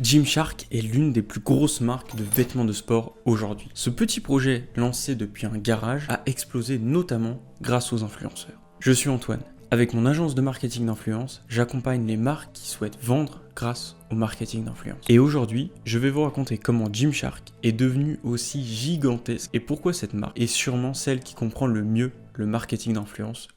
Gymshark est l'une des plus grosses marques de vêtements de sport aujourd'hui. Ce petit projet, lancé depuis un garage, a explosé notamment grâce aux influenceurs. Je suis Antoine. Avec mon agence de marketing d'influence, j'accompagne les marques qui souhaitent vendre grâce au marketing d'influence. Et aujourd'hui, je vais vous raconter comment Gymshark est devenu aussi gigantesque et pourquoi cette marque est sûrement celle qui comprend le mieux le marketing d'influence.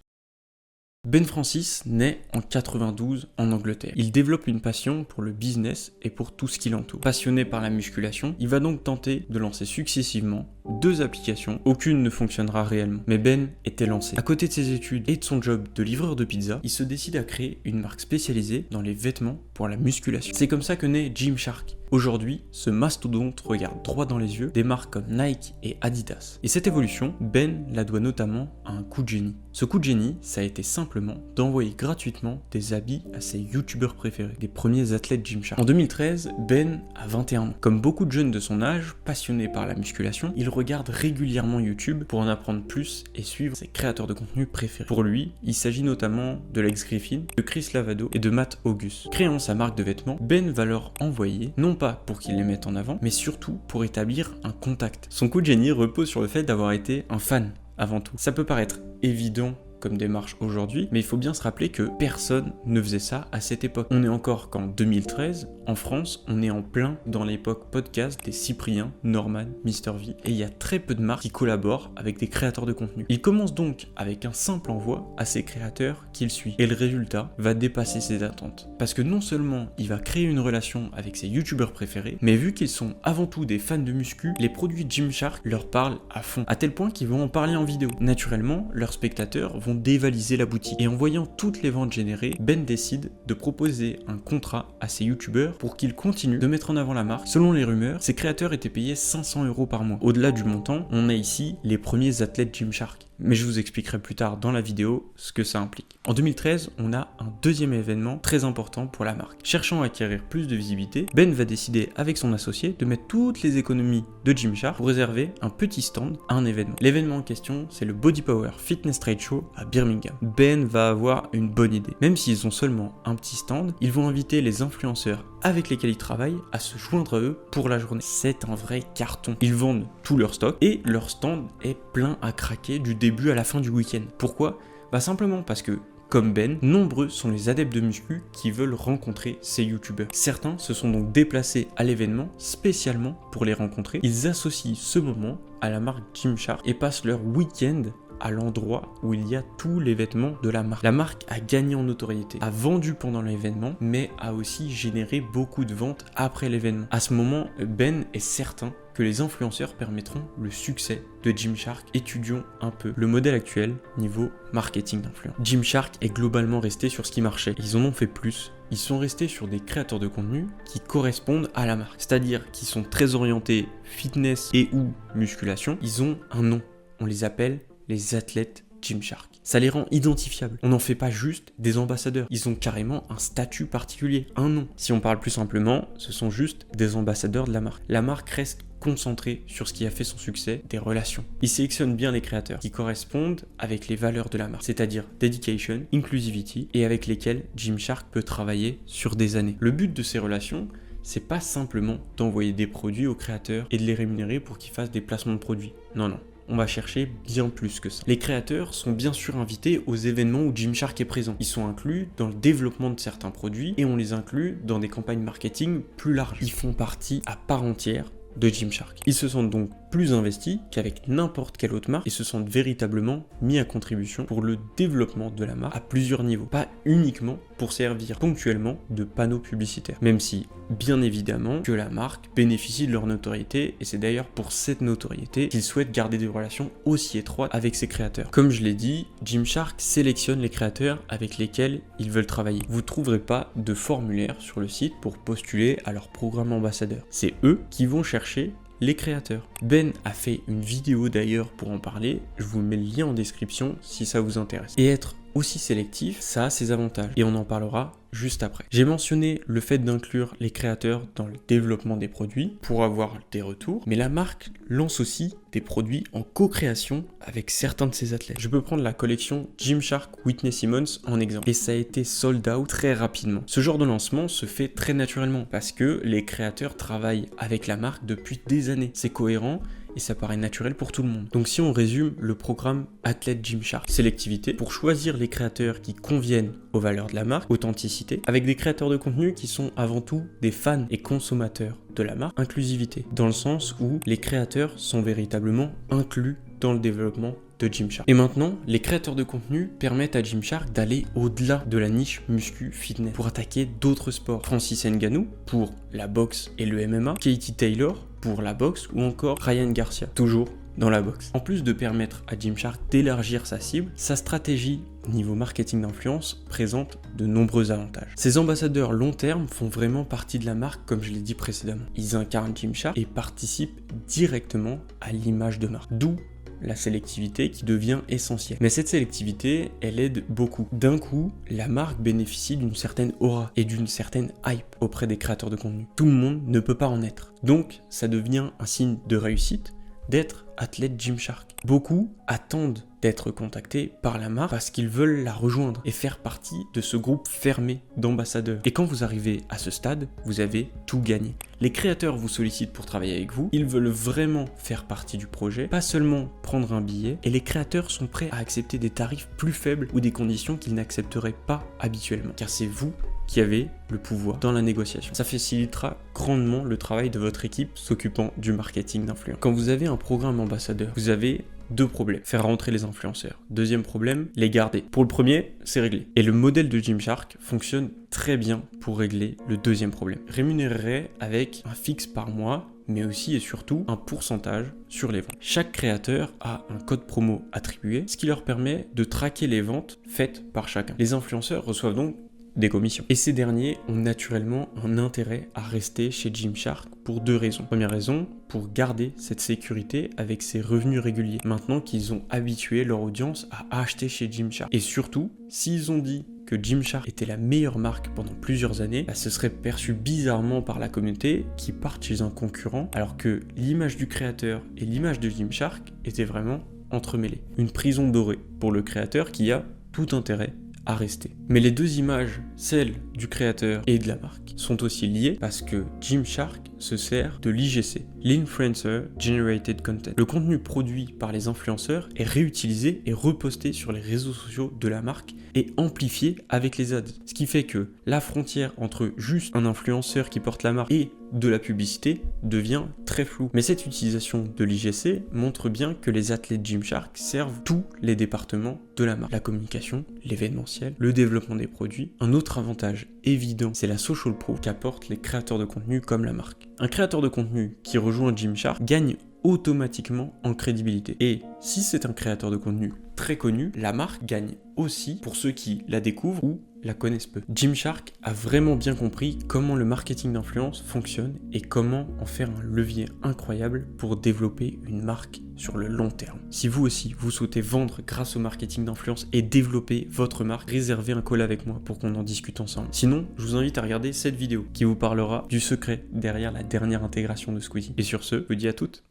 Ben Francis naît en 92 en Angleterre. Il développe une passion pour le business et pour tout ce qui l'entoure. Passionné par la musculation, il va donc tenter de lancer successivement 2 applications. Aucune ne fonctionnera réellement, mais Ben était lancé. À côté de ses études et de son job de livreur de pizza, il se décide à créer une marque spécialisée dans les vêtements pour la musculation. C'est comme ça que naît Gymshark. Aujourd'hui, ce mastodonte regarde droit dans les yeux des marques comme Nike et Adidas. Et cette évolution, Ben la doit notamment à un coup de génie. Ce coup de génie, ça a été simplement d'envoyer gratuitement des habits à ses youtubeurs préférés, des premiers athlètes Gymshark. En 2013, Ben a 21 ans. Comme beaucoup de jeunes de son âge, passionnés par la musculation, il regarde régulièrement YouTube pour en apprendre plus et suivre ses créateurs de contenu préférés. Pour lui, il s'agit notamment de Lex Griffin, de Chris Lavado et de Matt Auguste. Créant sa marque de vêtements, Ben va leur envoyer, non pas pour qu'ils les mettent en avant, mais surtout pour établir un contact. Son coup de génie repose sur le fait d'avoir été un fan avant tout. Ça peut paraître évident comme démarche aujourd'hui, mais il faut bien se rappeler que personne ne faisait ça à cette époque. On est encore qu'en 2013, en France, on est en plein dans l'époque podcast des Cyprien, Norman, Mr V, et il y a très peu de marques qui collaborent avec des créateurs de contenu. Il commence donc avec un simple envoi à ses créateurs qu'il suit, et le résultat va dépasser ses attentes. Parce que non seulement il va créer une relation avec ses youtubeurs préférés, mais vu qu'ils sont avant tout des fans de muscu, les produits Gymshark leur parlent à fond, à tel point qu'ils vont en parler en vidéo. Naturellement, leurs spectateurs vont dévaliser la boutique. Et en voyant toutes les ventes générées, Ben décide de proposer un contrat à ses youtubeurs pour qu'ils continuent de mettre en avant la marque. Selon les rumeurs, ses créateurs étaient payés 500 € par mois. Au-delà du montant, on a ici les premiers athlètes Gymshark. Mais je vous expliquerai plus tard dans la vidéo ce que ça implique. En 2013, on a un deuxième événement très important pour la marque. Cherchant à acquérir plus de visibilité, Ben va décider avec son associé de mettre toutes les économies de Gymshark pour réserver un petit stand à un événement. L'événement en question, c'est le Body Power Fitness Trade Show à Birmingham. Ben va avoir une bonne idée. Même s'ils ont seulement un petit stand, ils vont inviter les influenceurs avec lesquels ils travaillent à se joindre à eux pour la journée. C'est un vrai carton. Ils vendent tout leur stock et leur stand est plein à craquer du début à la fin du week-end. Pourquoi ? Simplement parce que, comme Ben, nombreux sont les adeptes de muscu qui veulent rencontrer ces youtubeurs. Certains se sont donc déplacés à l'événement spécialement pour les rencontrer. Ils associent ce moment à la marque Gymshark et passent leur week-end à l'endroit où il y a tous les vêtements de la marque. La marque a gagné en notoriété, a vendu pendant l'événement, mais a aussi généré beaucoup de ventes après l'événement. À ce moment, Ben est certain que les influenceurs permettront le succès de Gymshark. Étudions un peu le modèle actuel niveau marketing d'influence. Gymshark est globalement resté sur ce qui marchait. Ils en ont fait plus. Ils sont restés sur des créateurs de contenu qui correspondent à la marque, c'est-à-dire qui sont très orientés fitness et ou musculation. Ils ont un nom. On les appelle les athlètes Gymshark. Ça les rend identifiables. On n'en fait pas juste des ambassadeurs. Ils ont carrément un statut particulier, un nom. Si on parle plus simplement, ce sont juste des ambassadeurs de la marque. La marque reste concentrée sur ce qui a fait son succès, des relations. Ils sélectionnent bien les créateurs qui correspondent avec les valeurs de la marque, c'est-à-dire dedication, inclusivity, et avec lesquels Gymshark peut travailler sur des années. Le but de ces relations, c'est pas simplement d'envoyer des produits aux créateurs et de les rémunérer pour qu'ils fassent des placements de produits. Non. On va chercher bien plus que ça. Les créateurs sont bien sûr invités aux événements où Gymshark est présent. Ils sont inclus dans le développement de certains produits et on les inclut dans des campagnes marketing plus larges. Ils font partie à part entière de Gymshark. Ils se sentent donc plus investis qu'avec n'importe quelle autre marque et se sentent véritablement mis à contribution pour le développement de la marque à plusieurs niveaux, pas uniquement pour servir ponctuellement de panneaux publicitaires, même si bien évidemment que la marque bénéficie de leur notoriété et c'est d'ailleurs pour cette notoriété qu'ils souhaitent garder des relations aussi étroites avec ses créateurs. Comme je l'ai dit, Gymshark sélectionne les créateurs avec lesquels ils veulent travailler. Vous ne trouverez pas de formulaire sur le site pour postuler à leur programme ambassadeur. C'est eux qui vont chercher les créateurs. Ben a fait une vidéo d'ailleurs pour en parler, je vous mets le lien en description si ça vous intéresse. Et être aussi sélectif, ça a ses avantages et on en parlera juste après. J'ai mentionné le fait d'inclure les créateurs dans le développement des produits pour avoir des retours, mais la marque lance aussi des produits en co-création avec certains de ses athlètes. Je peux prendre la collection Gymshark Whitney Simmons en exemple et ça a été sold out très rapidement. Ce genre de lancement se fait très naturellement parce que les créateurs travaillent avec la marque depuis des années. C'est cohérent et ça paraît naturel pour tout le monde. Donc si on résume le programme Athlète Gymshark, sélectivité pour choisir les créateurs qui conviennent aux valeurs de la marque, authenticité, avec des créateurs de contenu qui sont avant tout des fans et consommateurs de la marque, inclusivité, dans le sens où les créateurs sont véritablement inclus dans le développement de Gymshark. Et maintenant, les créateurs de contenu permettent à Gymshark d'aller au-delà de la niche muscu fitness pour attaquer d'autres sports. Francis Ngannou pour la boxe et le MMA, Katie Taylor pour la boxe ou encore Ryan Garcia, toujours dans la boxe. En plus de permettre à Gymshark d'élargir sa cible, sa stratégie niveau marketing d'influence présente de nombreux avantages. Ces ambassadeurs long terme font vraiment partie de la marque comme je l'ai dit précédemment. Ils incarnent Gymshark et participent directement à l'image de marque. D'où la sélectivité qui devient essentielle. Mais cette sélectivité, elle aide beaucoup. D'un coup, la marque bénéficie d'une certaine aura et d'une certaine hype auprès des créateurs de contenu. Tout le monde ne peut pas en être. Donc, ça devient un signe de réussite d'être athlète Gymshark. Beaucoup attendent d'être contactés par la marque parce qu'ils veulent la rejoindre et faire partie de ce groupe fermé d'ambassadeurs. Et quand vous arrivez à ce stade, vous avez tout gagné. Les créateurs vous sollicitent pour travailler avec vous, ils veulent vraiment faire partie du projet, pas seulement prendre un billet, et les créateurs sont prêts à accepter des tarifs plus faibles ou des conditions qu'ils n'accepteraient pas habituellement, car c'est vous qui avez le pouvoir dans la négociation. Ça facilitera grandement le travail de votre équipe s'occupant du marketing d'influence. Quand vous avez un programme ambassadeur, vous avez deux problèmes. Faire rentrer les influenceurs. Deuxième problème, les garder. Pour le premier, c'est réglé. Et le modèle de Gymshark fonctionne très bien pour régler le deuxième problème. Rémunérer avec un fixe par mois, mais aussi et surtout un pourcentage sur les ventes. Chaque créateur a un code promo attribué, ce qui leur permet de traquer les ventes faites par chacun. Les influenceurs reçoivent donc des commissions. Et ces derniers ont naturellement un intérêt à rester chez Gymshark pour deux raisons. Première raison, pour garder cette sécurité avec ses revenus réguliers, maintenant qu'ils ont habitué leur audience à acheter chez Gymshark. Et surtout, s'ils ont dit que Gymshark était la meilleure marque pendant plusieurs années, ce serait perçu bizarrement par la communauté qui partent chez un concurrent, alors que l'image du créateur et l'image de Gymshark étaient vraiment entremêlées. Une prison dorée pour le créateur qui a tout intérêt à rester. Mais les deux images, celle du créateur et de la marque, sont aussi liées parce que Gymshark se sert de l'IGC, l'Influencer Generated Content. Le contenu produit par les influenceurs est réutilisé et reposté sur les réseaux sociaux de la marque et amplifié avec les ads. Ce qui fait que la frontière entre juste un influenceur qui porte la marque et de la publicité devient très floue. Mais cette utilisation de l'IGC montre bien que les athlètes Gymshark servent tous les départements de la marque. La communication, l'événementiel, le développement des produits. Un autre avantage évident, c'est la social proof qu'apportent les créateurs de contenu comme la marque. Un créateur de contenu qui rejoint Gymshark gagne automatiquement en crédibilité. Et si c'est un créateur de contenu très connu, la marque gagne aussi pour ceux qui la découvrent ou la connaissent peu. Gymshark a vraiment bien compris comment le marketing d'influence fonctionne et comment en faire un levier incroyable pour développer une marque sur le long terme. Si vous aussi, vous souhaitez vendre grâce au marketing d'influence et développer votre marque, réservez un call avec moi pour qu'on en discute ensemble. Sinon, je vous invite à regarder cette vidéo qui vous parlera du secret derrière la dernière intégration de Squeezie. Et sur ce, je vous dis à toutes.